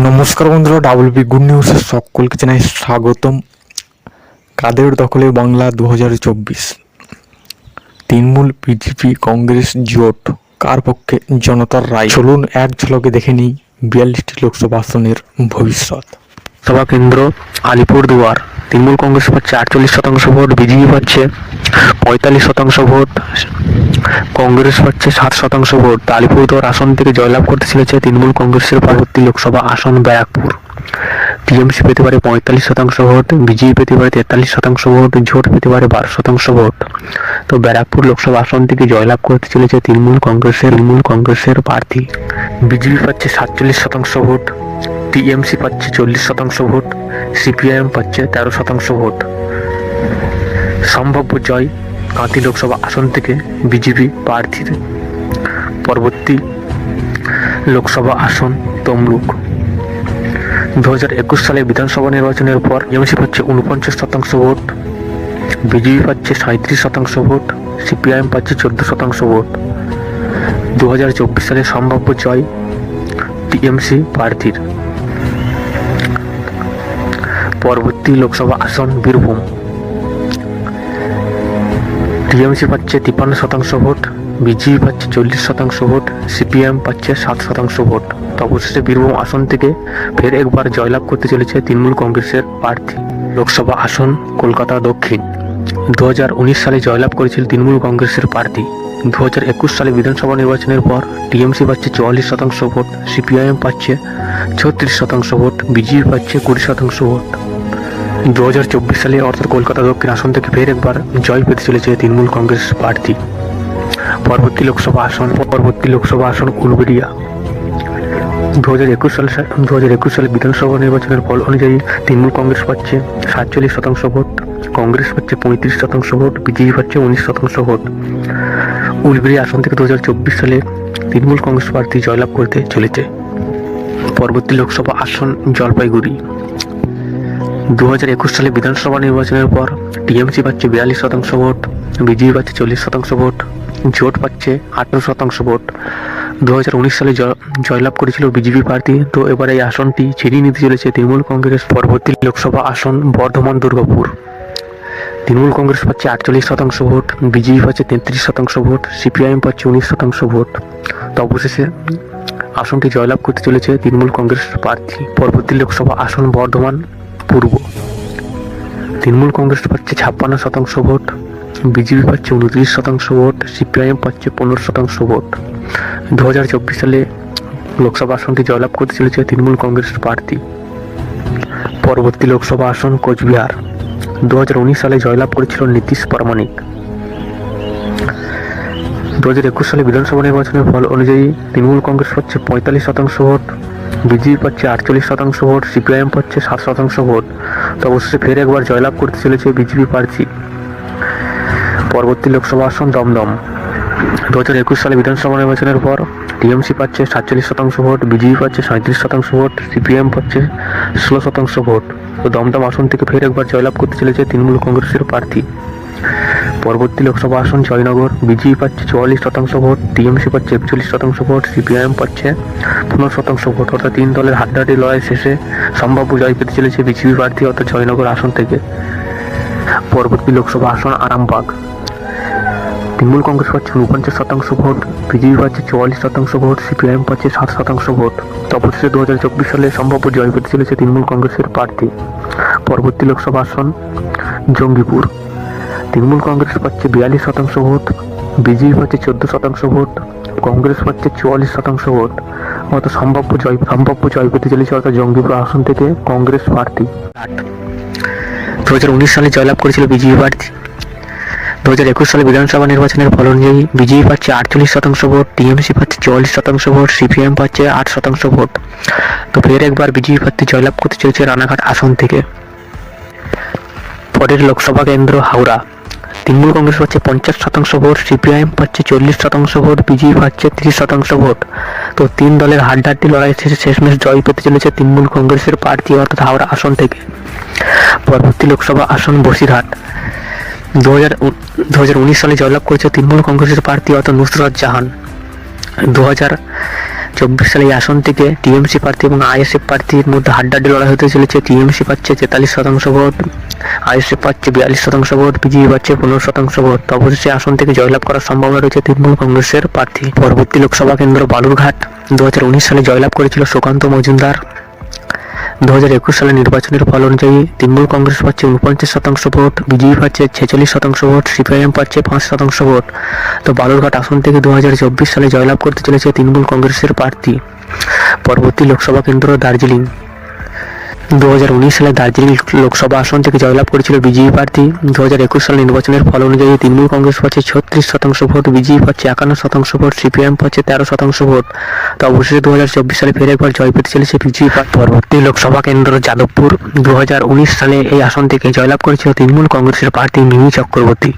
নমস্কার বন্ধুরা, WB good নিউজের সকলকে জানাই স্বাগতম। কাদের দখলে বাংলা 2024? তৃণমূল, বিজেপি, কংগ্রেস জোট, কার পক্ষে জনতার রায়? চলুন এক ঝলকে দেখে নিই 42টি লোকসভা আসনের ভবিষ্যৎ। সভা কেন্দ্র আলিপুরদুয়ার। তৃণমূল কংগ্রেস পাচ্ছে 48% ভোট, বিজেপি পাচ্ছে 45% ভোট, কংগ্রেস পাচ্ছে 60% ভোট। আলিপুরদুয়ার আসন থেকে জয়লাভ করতে চলেছে তৃণমূল কংগ্রেসের পরবর্তী লোকসভা আসন ব্যারাকপুর। টিএমসি পেতে পারে 45% ভোট, বিজেপি পেতে পারে 43% ভোট, জোট পেতে পারে 12% ভোট। তো ব্যারাকপুর লোকসভা আসন থেকে জয়লাভ করতে চলেছে তৃণমূল কংগ্রেসের প্রার্থী। বিজেপি পাচ্ছে 47% ভোট, টিএমসি পাচ্ছে 40% ভোট, সিপিআইএম পাচ্ছে 13% ভোট। সম্ভাব্য জয় কাঁথি লোকসভা আসন থেকে বিজেপি প্রার্থীর। পরবর্তী লোকসভা আসন তমলুক। 2021 সালে বিধানসভা নির্বাচনের পর টিএমসি পাচ্ছে 49% ভোট, বিজেপি পাচ্ছে 37% ভোট, সিপিআইএম পাচ্ছে 14% ভোট। 2024 সালে সম্ভাব্য জয় টিএমসি প্রার্থীর। পরবর্তী লোকসভা আসন বীরভূম। টিএমসি পাচ্ছে 53% ভোট, বিজেপি পাচ্ছে 40% ভোট, সিপিএম পাচ্ছে 7% ভোট। তো অবশেষে বীরভূম আসন থেকে ফের একবার জয়লাভ করতে চলেছে তৃণমূল কংগ্রেসের প্রার্থী। লোকসভা আসন কলকাতা দক্ষিণ। 2019 সালে জয়লাভ করেছিল তৃণমূল কংগ্রেসের প্রার্থী। 2021 সালে বিধানসভা নির্বাচনের পর টিএমসি পাচ্ছে 44% ভোট, সিপিআইএম পাচ্ছে 36% ভোট, বিজেপি পাচ্ছে 20% ভোট। 2024 সালে অর্থাৎ কলকাতা দক্ষিণ আসন থেকে ফের একবার জয় পেতে চলেছে তৃণমূল কংগ্রেস প্রার্থী। পরবর্তী লোকসভা আসন উলবেড়িয়া। 2021 সালে বিধানসভা নির্বাচনের ফল অনুযায়ী তৃণমূল কংগ্রেস পাচ্ছে 47% ভোট, কংগ্রেস পাচ্ছে 35% ভোট, বিজেপি পাচ্ছে 19% ভোট। উলবেড়িয়া আসন থেকে 2024 সালে তৃণমূল কংগ্রেস প্রার্থী জয়লাভ করতে চলেছে। পরবর্তী লোকসভা আসন জলপাইগুড়ি। 2021 সালে বিধানসভা নির্বাচনের পর টিএমসি পাচ্ছে 42% ভোট, বিজেপি পাচ্ছে 40% ভোট, জোট পাচ্ছে 18% ভোট। 2019 সালে জয়লাভ করেছিল বিজেপি প্রার্থী। তো এবার এই আসনটি ছিনিয়ে নিতে চলেছে তৃণমূল কংগ্রেস। পরবর্তী লোকসভা আসন বর্ধমান দুর্গাপুর। তৃণমূল কংগ্রেস পাচ্ছে 48% ভোট, বিজেপি পাচ্ছে 33% ভোট, সিপিআইএম পাচ্ছে 19% ভোট। তো অবশেষে আসনটি জয়লাভ করতে চলেছে তৃণমূল কংগ্রেস প্রার্থী। পরবর্তী লোকসভা আসন বর্ধমান পূর্ব। তৃণমূল কংগ্রেস পাচ্ছে 56% ভোট, বিজেপি পাচ্ছে 29% ভোট, সিপিআইএম পাচ্ছে 15% ভোট। 2024 সালে লোকসভা আসনটি জয়লাভ করতে চলেছে তৃণমূল কংগ্রেসের প্রার্থী। পরবর্তী লোকসভা আসন কোচবিহার। 2019 সালে জয়লাভ করেছিল নীতিশ প্রামাণিক। 2021 সালে বিধানসভা নির্বাচনের ফল অনুযায়ী তৃণমূল কংগ্রেস পাচ্ছে 45% ভোট, বিজেপি পাচ্ছে 48% ভোট, সিপিআইএম পাচ্ছে 7% ভোট। তো অবশ্যই ফের একবার জয়লাভ করতে চলেছে বিজেপি প্রার্থী। পরবর্তী লোকসভা আসন দমদম। 2021 সালে বিধানসভা নির্বাচনের পর টিএমসি পাচ্ছে 47% ভোট, বিজেপি পাচ্ছে 37% ভোট, সিপিএম পাচ্ছে 16% ভোট। তো দমদম আসন থেকে ফের একবার জয়লাভ করতে চলেছে তৃণমূল কংগ্রেসের প্রার্থী। পরবর্তী লোকসভা আসন জয়নগর। বিজেপি পাচ্ছে 44% ভোট, টিএমসি পাচ্ছে 41% ভোট, সিপিআইএম পাচ্ছে 15% ভোট। অর্থাৎ তিন দলের হাড্ডাহাড্ডি লড়াই শেষে সম্ভাব্য জয় পেতে চলেছে বিজেপি প্রার্থী অর্থাৎ জয়নগর আসন থেকে। পরবর্তী লোকসভা আসন আরামবাগ। তৃণমূল কংগ্রেস পাচ্ছে 49% ভোট, বিজেপি পাচ্ছে 44% ভোট, সিপিআইএম পাচ্ছে 7% ভোট। তো অবশেষে 2024 সালে সম্ভাব্য জয় পেতে চলেছে তৃণমূল কংগ্রেসের প্রার্থী। পরবর্তী লোকসভা আসন জঙ্গিপুর। তৃণমূল কংগ্রেস পাচ্ছে 42% ভোট, বিজেপি পাচ্ছে 14% ভোট, কংগ্রেস পাচ্ছে 44% ভোট। অর্থাৎ সম্ভাব্য জয় পেতে চলেছে অর্থাৎ জঙ্গিপুর আসন থেকে কংগ্রেস প্রার্থী। 2019 সালে জয়লাভ করেছিল বিজেপি প্রার্থী। 2021 সালে বিধানসভা নির্বাচনের ফল অনুযায়ী বিজেপি পাচ্ছে 48% ভোট, টিএমসি পাচ্ছে 44% ভোট, সিপিএম পাচ্ছে 8% ভোট। তো ফের একবার বিজেপি প্রার্থী জয়লাভ করতে চলেছে রানাঘাট আসন থেকে। পরের লোকসভা কেন্দ্র হাওড়া। তৃণমূল কংগ্রেস পাচ্ছে 50% ভোট, সিপিআইএম পাচ্ছে 40% ভোট, বিজেপি পাচ্ছে 30% ভোট। তো তিন দলের হাড্ডাহাড্ডি লড়াই শেষে শেষমেশ জয় পেতে চলেছে তৃণমূল কংগ্রেসের প্রার্থী অর্থাৎ হাওড়া আসন থেকে। পরবর্তী লোকসভা আসন বসিরহাট। 2019 সালে জয়লাভ করেছে তৃণমূল কংগ্রেসের প্রার্থী অর্থাৎ নুসরাত জাহান। 2024 সালে এই আসন থেকে টিএমসি প্রার্থী এবং আইএসএফ প্রার্থীর মধ্যে হাড্ডাহাড্ডি লড়াই হতে চলেছে। টিএমসি পাচ্ছে 43% ভোট, আইএসএফ পাচ্ছে 42% ভোট, বিজেপি পাচ্ছে 15% ভোট। তো অবশ্যই আসন থেকে জয়লাভ করার সম্ভাবনা রয়েছে তৃণমূল কংগ্রেসের প্রার্থী। পরবর্তী লোকসভা কেন্দ্র বালুরঘাট। 2019 সালে জয়লাভ করেছিল সুকান্ত মজুমদার। 2021 সালের নির্বাচনের ফল অনুযায়ী তৃণমূল কংগ্রেস পাচ্ছে 49% ভোট, বিজেপি পাচ্ছে 46% ভোট, সিপিআইএম পাচ্ছে 5% ভোট। তো বালুরঘাট আসন থেকে 2024 সালে জয়লাভ করতে চলেছে তৃণমূল কংগ্রেসের প্রার্থী। পরবর্তী লোকসভা কেন্দ্র দার্জিলিং। 2019 সালে দার্জিলিং লোকসভা আসন থেকে জয়লাভ করেছিল বিজেপি প্রার্থী। 2021 সালের নির্বাচনের ফল অনুযায়ী তৃণমূল কংগ্রেস পাচ্ছে 36% ভোট, বিজেপি পাচ্ছে 51% ভোট, সিপিআইএম পাচ্ছে 13% ভোট। তো অবশেষে 2024 সালে ফের একবার জয় পেতে চলেছে বিজেপি। পরবর্তী লোকসভা কেন্দ্র যাদবপুর। 2019 সালে এই আসন থেকে জয়লাভ করেছিল তৃণমূল কংগ্রেসের প্রার্থী মিমি চক্রবর্তী।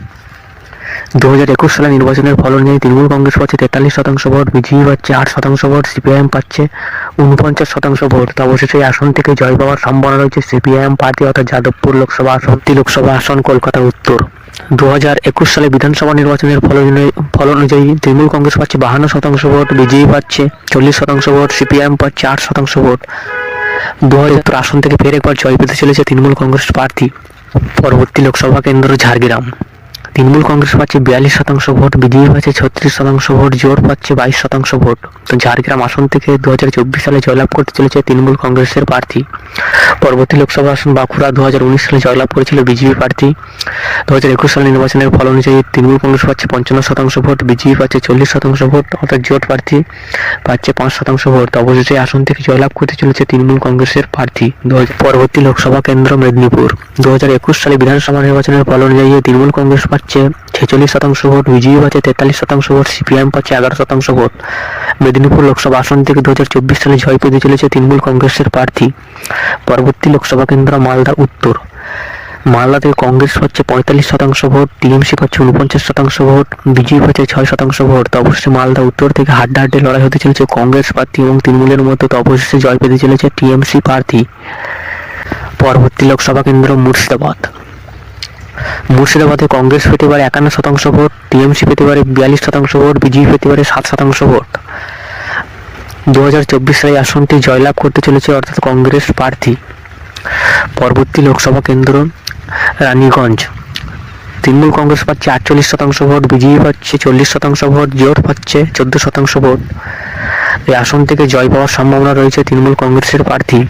2021 সালের নির্বাচনের ফল অনুযায়ী তৃণমূল কংগ্রেস পাচ্ছে 43% ভোট, বিজেপি পাচ্ছে 8% ভোট, সিপিআইএম পাচ্ছে 49% ভোট। তো অবশেষে এই আসন থেকে জয় পাওয়ার সম্ভাবনা রয়েছে সিপিআইএম প্রার্থী অর্থাৎ যাদবপুর লোকসভা আসন। লোকসভা আসন কলকাতার উত্তর। 2021 সালে বিধানসভা নির্বাচনের ফল অনুযায়ী তৃণমূল কংগ্রেস পাচ্ছে 52% ভোট, বিজেপি পাচ্ছে 40% ভোট, সিপিআইএম পাচ্ছে 8% ভোট। 2000 আসন থেকে ফের একবার জয় পেতে চলেছে তৃণমূল কংগ্রেস প্রার্থী। পরবর্তী লোকসভা কেন্দ্র ঝাড়গ্রাম। তৃণমূল কংগ্রেস পাচ্ছে 42% ভোট, বিজেপি পাচ্ছে 36% ভোট, জোট পাচ্ছে 22% ভোট। তো ঝাড়গ্রাম আসন থেকে 2024 সালে জয়লাভ করতে চলেছে তৃণমূল কংগ্রেসের প্রার্থী। পরবর্তী লোকসভা আসন বাঁকুড়া। 2019 সালে জয়লাভ করেছিল বিজেপি প্রার্থী। 2021 সালে নির্বাচনের ফল অনুযায়ী তৃণমূল কংগ্রেস পাচ্ছে 55% ভোট, বিজেপি পাচ্ছে 40% ভোট, অর্থাৎ জোট প্রার্থী পাচ্ছে 5% ভোট। অবশেষে আসন থেকে জয়লাভ করতে চলেছে তৃণমূল কংগ্রেসের প্রার্থী। পরবর্তী লোকসভা কেন্দ্র মেদিনীপুর। 2021 সালে বিধানসভা নির্বাচনের ফল অনুযায়ী তৃণমূল কংগ্রেস পাচ্ছে 46% ভোট, বিজেপি পাচ্ছে 43% ভোট, সিপিআইএম পাচ্ছে 11% ভোট। মেদিনীপুর লোকসভা আসন থেকে 2024 সালে জয় পেতে চলেছে তৃণমূল কংগ্রেসের প্রার্থী। পরবর্তী লোকসভা কেন্দ্র মালদা উত্তর। মালদাতে কংগ্রেস পাচ্ছে 45% ভোট, টিএমসি পাচ্ছে 49% ভোট, বিজেপি পাচ্ছে 6% ভোট। তো অবশ্যই মালদা উত্তর থেকে হাড্ডাহাড্ডি লড়াই হতে চলেছে কংগ্রেস প্রার্থী এবং তৃণমূলের মধ্যে। তো অবশ্যই জয় পেতে চলেছে টিএমসি প্রার্থী। পরবর্তী লোকসভা কেন্দ্র মুর্শিদাবাদ। মুর্শিদাবাদে কংগ্রেস পেতে পারে 51% ভোট, টিএমসি পেতে পারে 42% ভোট, বিজেপি পেতে পারে 7% ভোট। 2024 সালে আসনটি জয়লাভ করতে চলেছে অর্থাৎ কংগ্রেস প্রার্থী। পরবর্তী লোকসভা কেন্দ্র রানীগঞ্জ। তৃণমূল কংগ্রেস পাচ্ছে 48% ভোট, বিজেপি পাচ্ছে 40% ভোট, জোট পাচ্ছে 14% ভোট। এই আসন থেকে জয় পাওয়ার সম্ভাবনা রয়েছে তৃণমূল কংগ্রেসের প্রার্থী।